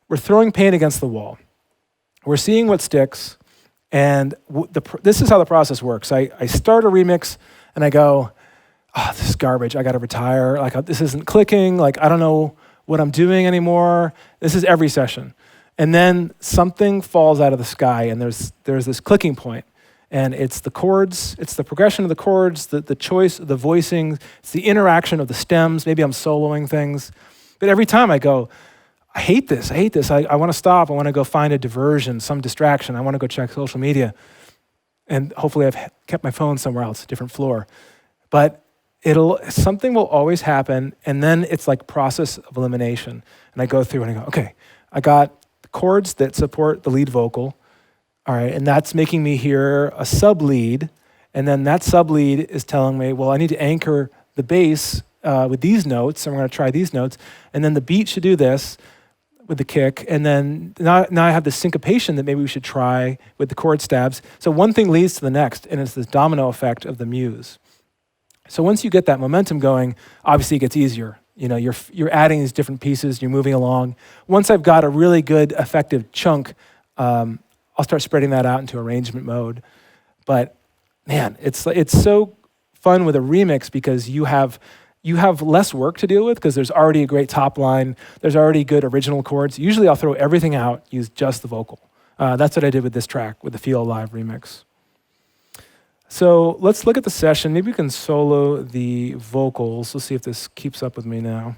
we're throwing paint against the wall. We're seeing what sticks, and this is how the process works. I start a remix, and I go, oh, this is garbage. I got to retire. Like, this isn't clicking. Like, I don't know what I'm doing anymore. This is every session. And then something falls out of the sky, and there's this clicking point. And it's the chords, it's the progression of the chords, the choice, the voicing, it's the interaction of the stems. Maybe I'm soloing things. But every time I go, I hate this. I want to stop. I want to go find a diversion, some distraction. I want to go check social media. And hopefully I've kept my phone somewhere else, a different floor. But something will always happen, and then it's like process of elimination. And I go through and I go, okay, I got chords that support the lead vocal. All right, and that's making me hear a sub-lead, and then that sub-lead is telling me, well, I need to anchor the bass with these notes, and we're gonna try these notes, and then the beat should do this with the kick, and then now I have the syncopation that maybe we should try with the chord stabs. So one thing leads to the next, and it's this domino effect of the muse. So once you get that momentum going, obviously it gets easier. You know, you're adding these different pieces, you're moving along. Once I've got a really good, effective chunk, I'll start spreading that out into arrangement mode. But man, it's so fun with a remix because you have less work to deal with because there's already a great top line, there's already good original chords. Usually I'll throw everything out, use just the vocal. That's what I did with this track, with the Feel Alive remix. So let's look at the session. Maybe we can solo the vocals. Let's see if this keeps up with me now.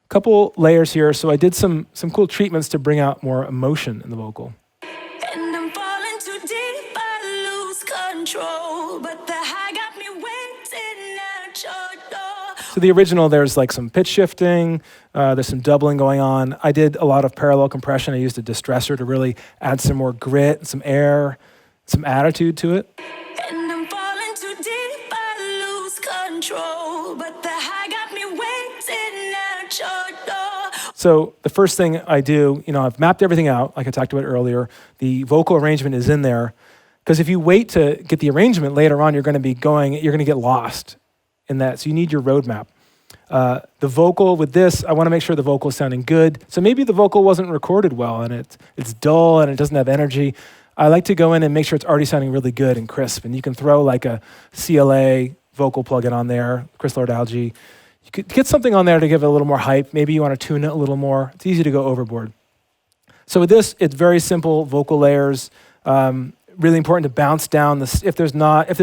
Couple layers here. So I did some cool treatments to bring out more emotion in the vocal. And I'm falling too deep, I lose control, but the high got me waiting at your door. So the original, there's like some pitch shifting, there's some doubling going on. I did a lot of parallel compression. I used a distressor to really add some more grit, some air, some attitude to it. And I'm falling too deep, I lose control, but the high got me waiting at your door. So the first thing I do, I've mapped everything out, like I talked about earlier. The vocal arrangement is in there, because if you wait to get the arrangement later on, you're going to get lost in that. So you need your roadmap. The vocal with this, I want to make sure the vocal is sounding good. So maybe the vocal wasn't recorded well, and it's dull and it doesn't have energy. I like to go in and make sure it's already sounding really good and crisp. And you can throw like a CLA vocal plugin on there, Chris Lord Algae. You could get something on there to give it a little more hype. Maybe you want to tune it a little more. It's easy to go overboard. So with this, it's very simple vocal layers. Really important to bounce down this. If there's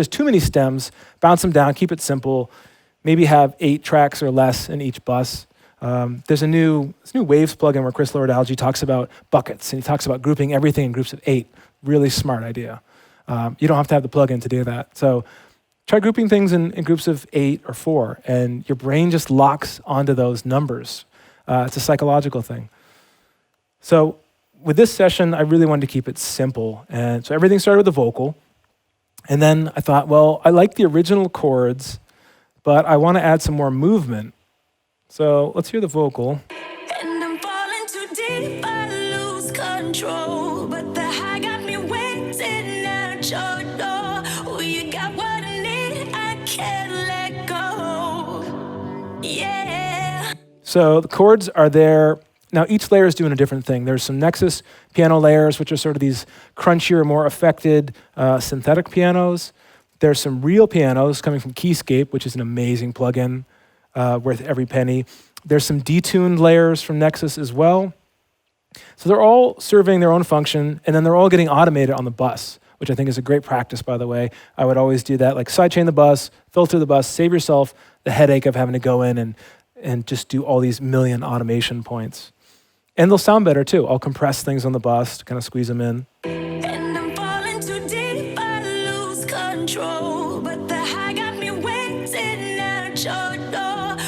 too many stems, bounce them down, keep it simple. Maybe have 8 tracks or less in each bus. There's this new Waves plugin where Chris Lord Algae talks about buckets, and he talks about grouping everything in groups of 8. Really smart idea. You don't have to have the plugin to do that. So try grouping things in groups of 8 or 4, and your brain just locks onto those numbers. It's a psychological thing. So with this session, I really wanted to keep it simple. And so everything started with the vocal. And then I thought, well, I like the original chords, but I want to add some more movement. So let's hear the vocal. And I'm falling too deep, I lose control, but the high got me waiting at your door. Oh, you got what I need, I can't let go. Yeah. So the chords are there. Now each layer is doing a different thing. There's some Nexus piano layers, which are sort of these crunchier, more affected synthetic pianos. There's some real pianos coming from Keyscape, which is an amazing plugin, worth every penny. There's some detuned layers from Nexus as well. So they're all serving their own function, and then they're all getting automated on the bus, which I think is a great practice, by the way. I would always do that, like sidechain the bus, filter the bus, save yourself the headache of having to go in and just do all these million automation points. And they'll sound better too. I'll compress things on the bus to kind of squeeze them in. And I'm falling too deep, I lose control, but the high got me waiting at your door.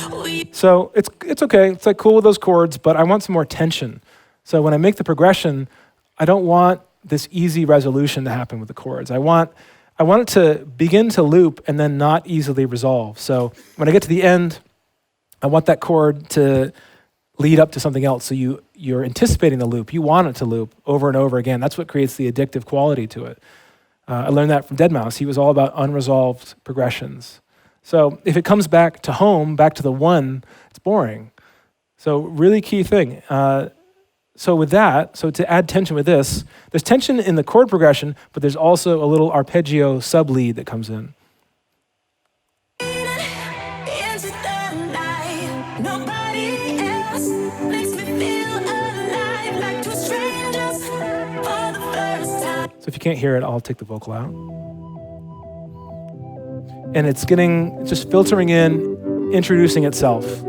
So it's okay. It's like cool with those chords, but I want some more tension. So when I make the progression, I don't want this easy resolution to happen with the chords. I want it to begin to loop and then not easily resolve. So when I get to the end, I want that chord to lead up to something else. So you're anticipating the loop. You want it to loop over and over again. That's what creates the addictive quality to it. I learned that from Deadmau5. He was all about unresolved progressions. So if it comes back to home, back to the one, it's boring. So really key thing. So with that, so to add tension with this, there's tension in the chord progression, but there's also a little arpeggio sub-lead that comes in. Into the night, nobody else makes me feel alive, like two strangers for the first time. So if you can't hear it, I'll take the vocal out. And it's just filtering in, introducing itself.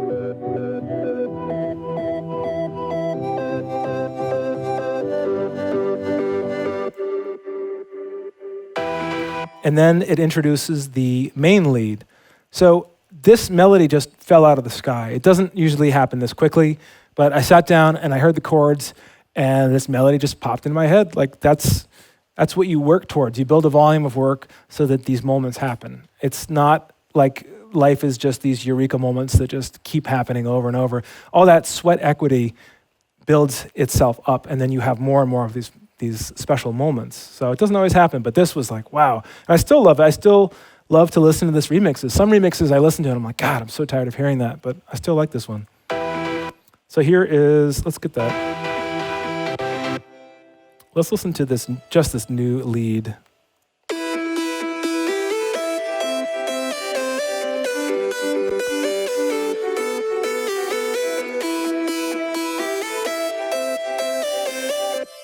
And then it introduces the main lead. So this melody just fell out of the sky. It doesn't usually happen this quickly, but I sat down and I heard the chords and this melody just popped into my head. Like that's what you work towards. You build a volume of work so that these moments happen. It's not like life is just these eureka moments that just keep happening over and over. All that sweat equity builds itself up, and then you have more and more of these special moments. So it doesn't always happen, but this was like, wow. And I still love it. I still love to listen to this remixes. Some remixes I listen to and I'm like, God, I'm so tired of hearing that, but I still like this one. So here is, let's get that. Let's listen to this, just this new lead.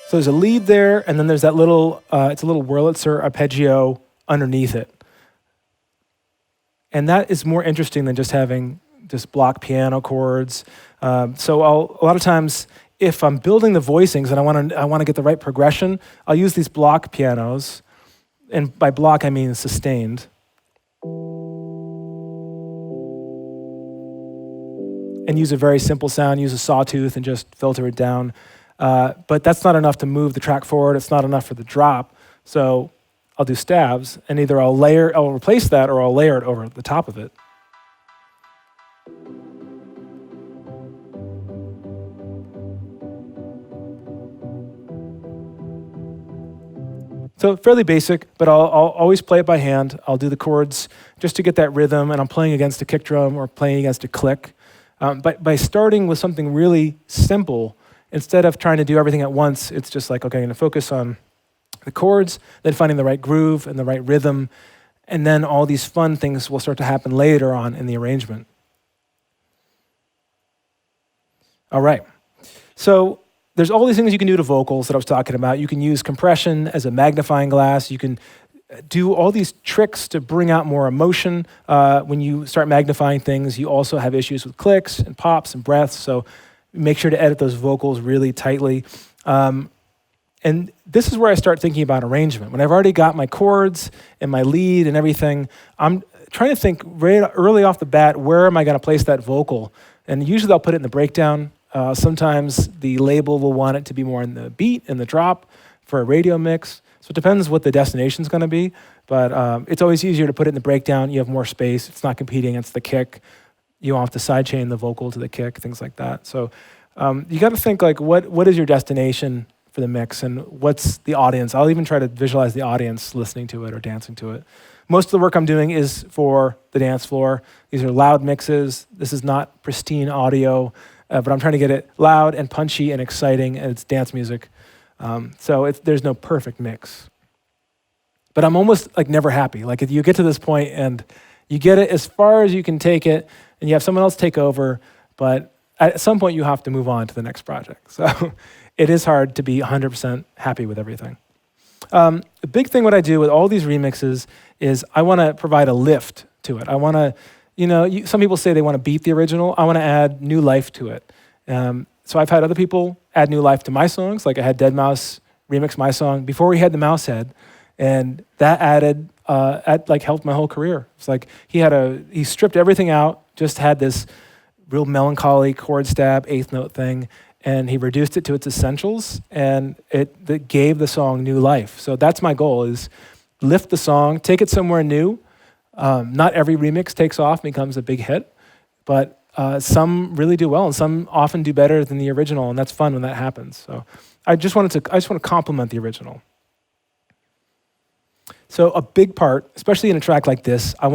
So there's a lead there, and then there's that little, it's a little Wurlitzer arpeggio underneath it. And that is more interesting than just having just block piano chords. So a lot of times, if I'm building the voicings and I want to get the right progression, I'll use these block pianos. And by block, I mean sustained. And use a very simple sound, use a sawtooth and just filter it down. But that's not enough to move the track forward. It's not enough for the drop. So I'll do stabs, and either I'll replace that or I'll layer it over the top of it. So fairly basic, but I'll always play it by hand. I'll do the chords just to get that rhythm, and I'm playing against a kick drum or playing against a click. But by starting with something really simple, instead of trying to do everything at once, it's just like, okay, I'm going to focus on the chords, then finding the right groove and the right rhythm, and then all these fun things will start to happen later on in the arrangement. All right. So there's all these things you can do to vocals that I was talking about. You can use compression as a magnifying glass. You can do all these tricks to bring out more emotion. When you start magnifying things, you also have issues with clicks and pops and breaths. So make sure to edit those vocals really tightly. And this is where I start thinking about arrangement. When I've already got my chords and my lead and everything, I'm trying to think right early off the bat, where am I going to place that vocal? And usually I'll put it in the breakdown. Sometimes the label will want it to be more in the beat and the drop for a radio mix. So it depends what the destination's going to be. But it's always easier to put it in the breakdown. You have more space. It's not competing against the kick. You don't have to sidechain the vocal to the kick, things like that. So you got to think like, what is your destination for the mix and what's the audience? I'll even try to visualize the audience listening to it or dancing to it. Most of the work I'm doing is for the dance floor. These are loud mixes. This is not pristine audio, but I'm trying to get it loud and punchy and exciting, and it's dance music. So there's no perfect mix. But I'm almost like never happy. Like if you get to this point and you get it as far as you can take it, and you have someone else take over, but at some point you have to move on to the next project. So it is hard to be 100% happy with everything. The big thing what I do with all these remixes is I want to provide a lift to it. I want to, some people say they want to beat the original. I want to add new life to it. So I've had other people add new life to my songs. Like I had deadmau5 remix my song before we had the mouse head, and that helped my whole career. It's like he stripped everything out, just had this real melancholy chord stab, eighth note thing, and he reduced it to its essentials, and it gave the song new life. So that's my goal, is lift the song, take it somewhere new. Not every remix takes off and becomes a big hit, but some really do well, and some often do better than the original, and that's fun when that happens. So I just want to compliment the original. So a big part, especially in a track like this, I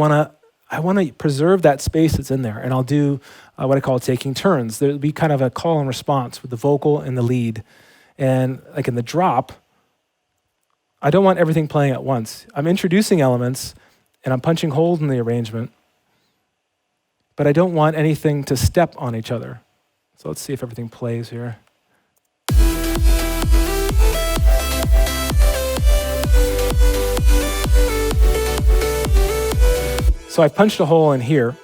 I want to preserve that space that's in there, and I'll do what I call taking turns. There'll be kind of a call and response with the vocal and the lead. And like in the drop, I don't want everything playing at once. I'm introducing elements, and I'm punching holes in the arrangement, but I don't want anything to step on each other. So let's see if everything plays here. So I punched a hole in here.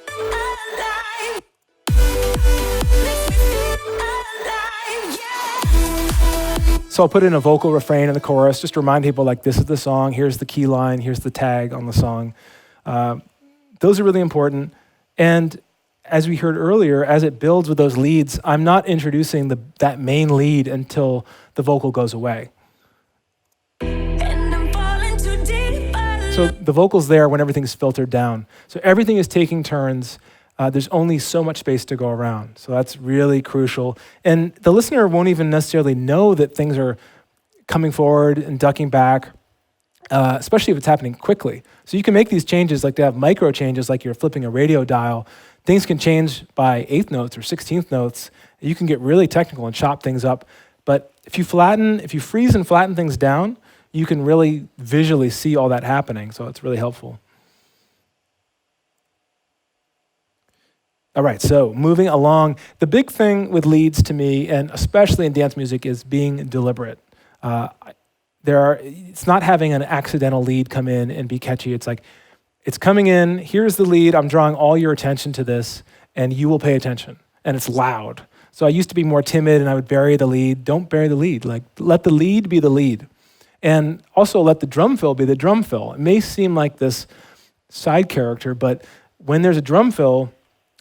So I'll put in a vocal refrain in the chorus, just to remind people like this is the song, here's the key line, here's the tag on the song. Those are really important. And as we heard earlier, as it builds with those leads, I'm not introducing that main lead until the vocal goes away. So the vocal's there when everything's filtered down. So everything is taking turns. There's only so much space to go around. So that's really crucial. And the listener won't even necessarily know that things are coming forward and ducking back, especially if it's happening quickly. So you can make these changes, like they have micro changes, like you're flipping a radio dial. Things can change by 8th notes or 16th notes. You can get really technical and chop things up. But if you freeze and flatten things down, you can really visually see all that happening. So it's really helpful. All right, so moving along. The big thing with leads to me, and especially in dance music, is being deliberate. It's not having an accidental lead come in and be catchy. It's like, it's coming in, here's the lead, I'm drawing all your attention to this, and you will pay attention. And it's loud. So I used to be more timid and I would bury the lead. Don't bury the lead. Like, let the lead be the lead. And also let the drum fill be the drum fill. It may seem like this side character, but when there's a drum fill,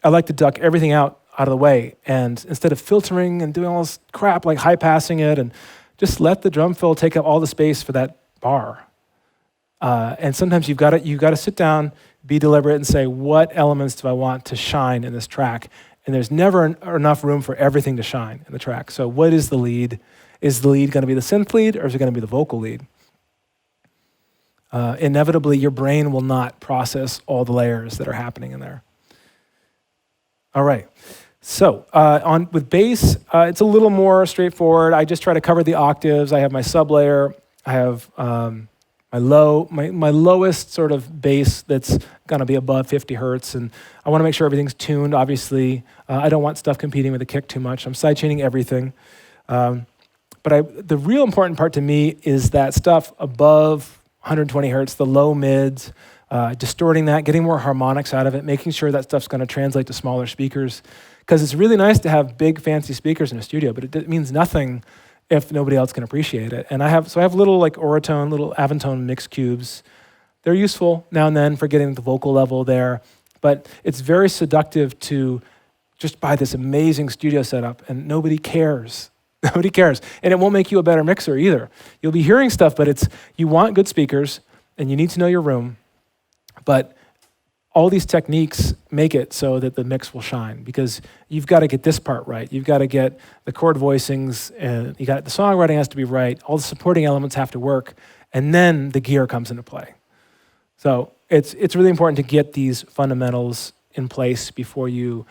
I like to duck everything out of the way. And instead of filtering and doing all this crap, like high passing it, and just let the drum fill take up all the space for that bar. And sometimes you've got to sit down, be deliberate, and say, what elements do I want to shine in this track? And there's never enough room for everything to shine in the track. So what is the lead? Is the lead going to be the synth lead, or is it going to be the vocal lead? Inevitably, your brain will not process all the layers that are happening in there. All right. So with bass, it's a little more straightforward. I just try to cover the octaves. I have my sub layer. I have my lowest sort of bass that's going to be above 50 hertz, and I want to make sure everything's tuned. Obviously, I don't want stuff competing with the kick too much. I'm sidechaining everything. But the real important part to me is that stuff above 120 hertz, the low mids, distorting that, getting more harmonics out of it, making sure that stuff's going to translate to smaller speakers. Because it's really nice to have big, fancy speakers in a studio, but it means nothing if nobody else can appreciate it. And I have little like Oratone, little Avantone mix cubes. They're useful now and then for getting the vocal level there, but it's very seductive to just buy this amazing studio setup, and nobody cares. Nobody cares. And it won't make you a better mixer either. You'll be hearing stuff, but you want good speakers, and you need to know your room. But all these techniques make it so that the mix will shine, because you've got to get this part right. You've got to get the chord voicings, and the songwriting has to be right. All the supporting elements have to work, and then the gear comes into play. So it's really important to get these fundamentals in place before you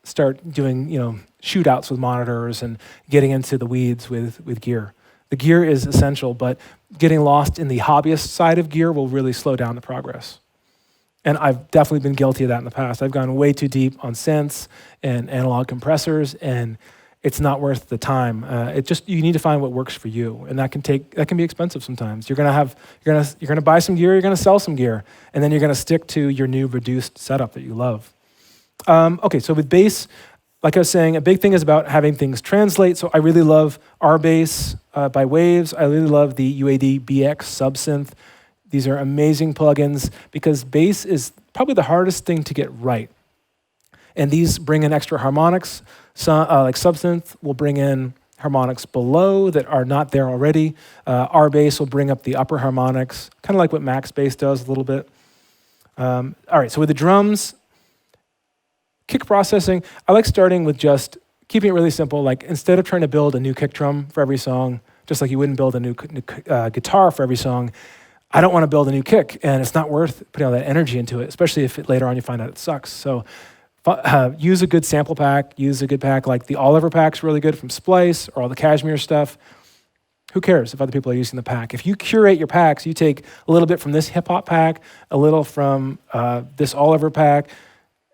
start doing shootouts with monitors and getting into the weeds with gear. The gear is essential, but getting lost in the hobbyist side of gear will really slow down the progress. And I've definitely been guilty of that in the past. I've gone way too deep on synths and analog compressors, and it's not worth the time. You need to find what works for you, and that can be expensive sometimes. You're gonna buy some gear, you're gonna sell some gear, and then you're gonna stick to your new reduced setup that you love. Okay, so with bass, like I was saying, a big thing is about having things translate. So I really love R-Bass by Waves. I really love the UAD BX subsynth. These are amazing plugins because bass is probably the hardest thing to get right. And these bring in extra harmonics. Like subsynth will bring in harmonics below that are not there already. R-Bass will bring up the upper harmonics, kind of like what Max Bass does a little bit. All right, so with the drums, kick processing, I like starting with just keeping it really simple. Like instead of trying to build a new kick drum for every song, just like you wouldn't build a new guitar for every song, I don't want to build a new kick, and it's not worth putting all that energy into it, especially if later on you find out it sucks. So use a good sample pack, use a good pack like the Oliver pack's really good from Splice or all the Cashmere stuff. Who cares if other people are using the pack? If you curate your packs, you take a little bit from this hip hop pack, a little from this Oliver pack.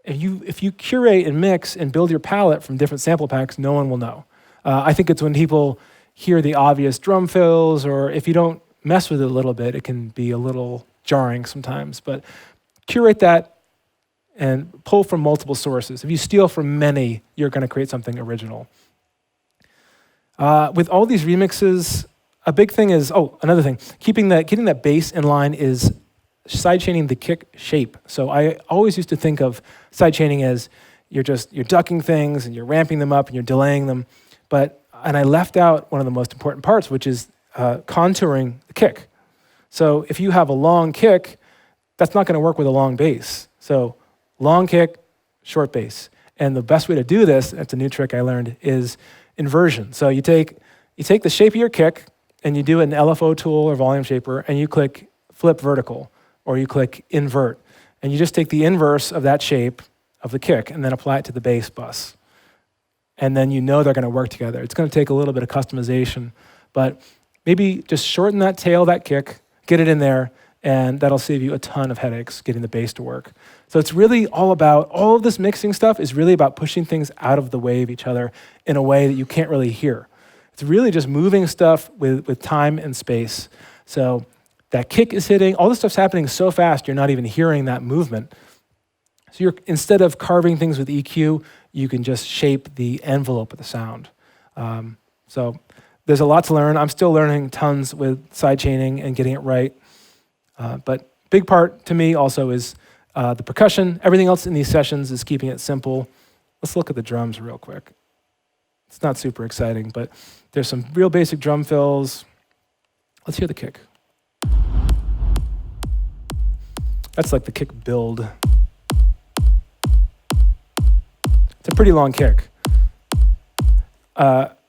If you curate and mix and build your palette from different sample packs, no one will know. I think it's when people hear the obvious drum fills, or if you don't mess with it a little bit, it can be a little jarring sometimes. But curate that and pull from multiple sources. If you steal from many, you're going to create something original. With all these remixes, a big thing is, another thing, getting that bass in line is sidechaining the kick shape. So I always used to think of sidechaining as you're ducking things and you're ramping them up and you're delaying them. And I left out one of the most important parts, which is contouring the kick. So if you have a long kick, that's not going to work with a long bass. So long kick, short bass. And the best way to do this, that's a new trick I learned, is inversion. So you take the shape of your kick and you do an LFO tool or volume shaper and you click flip vertical or you click invert. And you just take the inverse of that shape of the kick and then apply it to the bass bus. And then you know they're going to work together. It's going to take a little bit of customization, but maybe just shorten that tail, that kick, get it in there, and that'll save you a ton of headaches getting the bass to work. So it's really all of this mixing stuff is really about pushing things out of the way of each other in a way that you can't really hear. It's really just moving stuff with time and space. So that kick is hitting, all this stuff's happening so fast you're not even hearing that movement. So instead of carving things with EQ, you can just shape the envelope of the sound. So there's a lot to learn. I'm still learning tons with sidechaining and getting it right. But big part to me also is the percussion. Everything else in these sessions is keeping it simple. Let's look at the drums real quick. It's not super exciting, but there's some real basic drum fills. Let's hear the kick. That's like the kick build. It's a pretty long kick.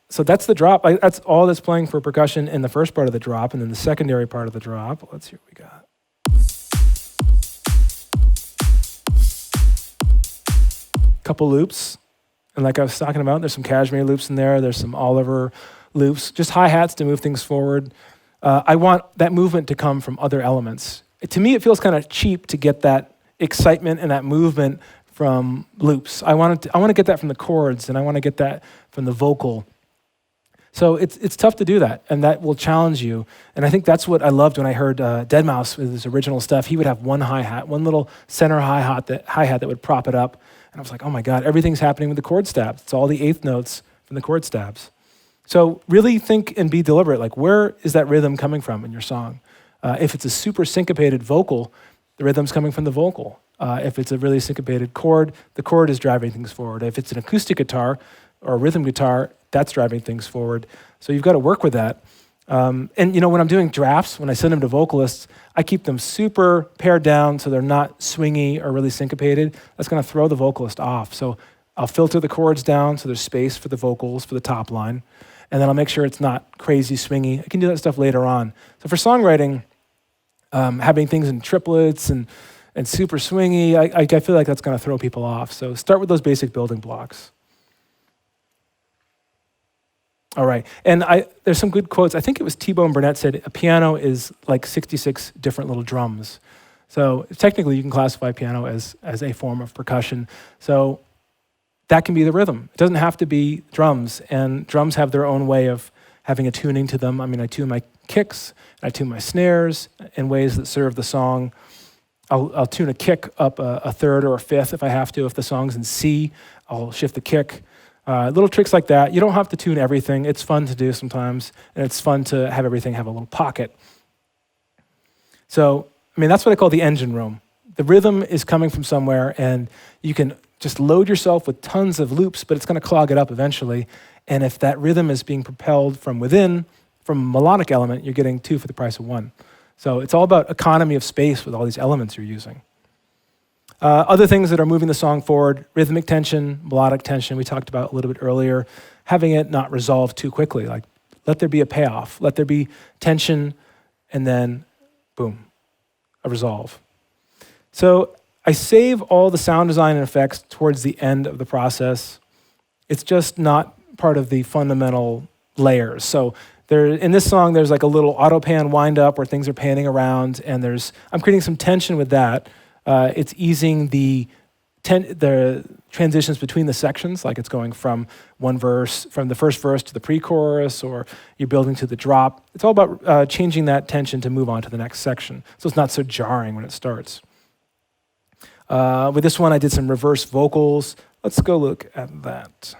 So that's the drop. That's all that's playing for percussion in the first part of the drop, and then the secondary part of the drop. Let's see what we got. Couple loops. And like I was talking about, there's some Cashmere loops in there. There's some Oliver loops. Just hi-hats to move things forward. I want that movement to come from other elements. To me, it feels kind of cheap to get that excitement and that movement from loops. I want to get that from the chords, and I want to get that from the vocal. So it's tough to do that, and that will challenge you. And I think that's what I loved when I heard Deadmau5 with his original stuff. He would have one hi-hat, one little center hi-hat that would prop it up. And I was like, oh my God, everything's happening with the chord stabs. It's all the eighth notes from the chord stabs. So really think and be deliberate. Like, where is that rhythm coming from in your song? If it's a super syncopated vocal, the rhythm's coming from the vocal. If it's a really syncopated chord, the chord is driving things forward. If it's an acoustic guitar or a rhythm guitar, that's driving things forward. So you've got to work with that. And when I'm doing drafts, when I send them to vocalists, I keep them super pared down so they're not swingy or really syncopated. That's going to throw the vocalist off. So I'll filter the chords down so there's space for the vocals for the top line. And then I'll make sure it's not crazy swingy. I can do that stuff later on. So for songwriting, having things in triplets and super swingy, I feel like that's going to throw people off. So start with those basic building blocks. All right, and there's some good quotes. I think it was T-Bone Burnett said, a piano is like 66 different little drums. So technically you can classify piano as a form of percussion. So that can be the rhythm. It doesn't have to be drums, and drums have their own way of having a tuning to them. I mean, I tune my kicks, I tune my snares in ways that serve the song. I'll tune a kick up a third or a fifth if I have to. If the song's in C, I'll shift the kick. Little tricks like that. You don't have to tune everything. It's fun to do sometimes, and it's fun to have everything have a little pocket. So, that's what I call the engine room. The rhythm is coming from somewhere, and you can just load yourself with tons of loops, but it's going to clog it up eventually. And if that rhythm is being propelled from within, from a melodic element, you're getting two for the price of one. So it's all about economy of space with all these elements you're using. Other things that are moving the song forward, rhythmic tension, melodic tension, we talked about a little bit earlier, having it not resolve too quickly. Like, let there be a payoff, let there be tension, and then boom, a resolve. So I save all the sound design and effects towards the end of the process. It's just not part of the fundamental layers. So in this song, there's like a little auto pan wind up where things are panning around, and I'm creating some tension with that. It's easing the transitions between the sections, like it's going from from the first verse to the pre-chorus, or you're building to the drop. It's all about changing that tension to move on to the next section, so it's not so jarring when it starts. With this one, I did some reverse vocals. Let's go look at that.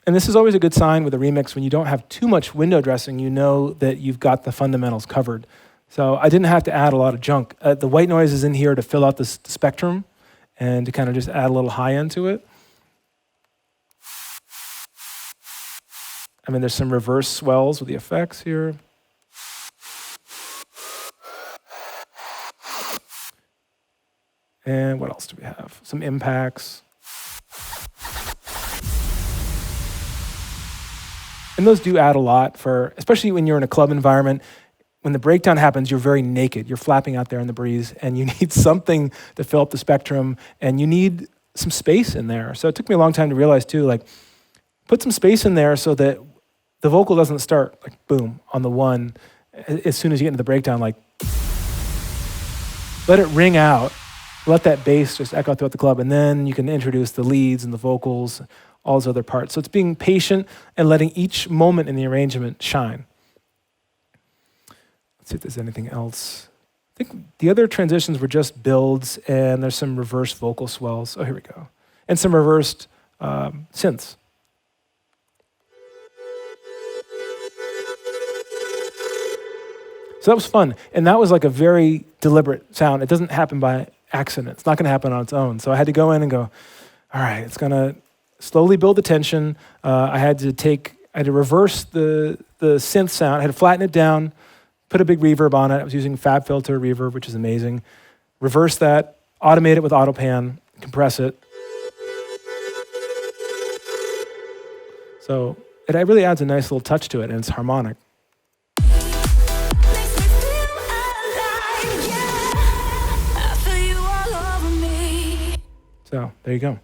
And this is always a good sign with a remix. When you don't have too much window dressing, you know that you've got the fundamentals covered. So I didn't have to add a lot of junk. The white noise is in here to fill out the spectrum and to kind of just add a little high end to it. I mean, there's some reverse swells with the effects here. And what else do we have? Some impacts. And those do add a lot especially when you're in a club environment. When the breakdown happens, you're very naked. You're flapping out there in the breeze, and you need something to fill up the spectrum, and you need some space in there. So it took me a long time to realize too, like, put some space in there so that the vocal doesn't start like boom on the one as soon as you get into the breakdown. Like, let it ring out, let that bass just echo throughout the club, and then you can introduce the leads and the vocals, all those other parts. So it's being patient and letting each moment in the arrangement shine. Let's see if there's anything else. I think the other transitions were just builds, and there's some reverse vocal swells. Oh, here we go. And some reversed synths. So that was fun. And that was like a very deliberate sound. It doesn't happen by accident. It's not going to happen on its own. So I had to go in and go, all right, it's going to slowly build the tension. I had to reverse the synth sound. I had to flatten it down, put a big reverb on it. I was using FabFilter reverb, which is amazing. Reverse that, automate it with AutoPan, compress it. So it really adds a nice little touch to it, and it's harmonic. Makes me feel alive, yeah. I feel you all over me. So there you go.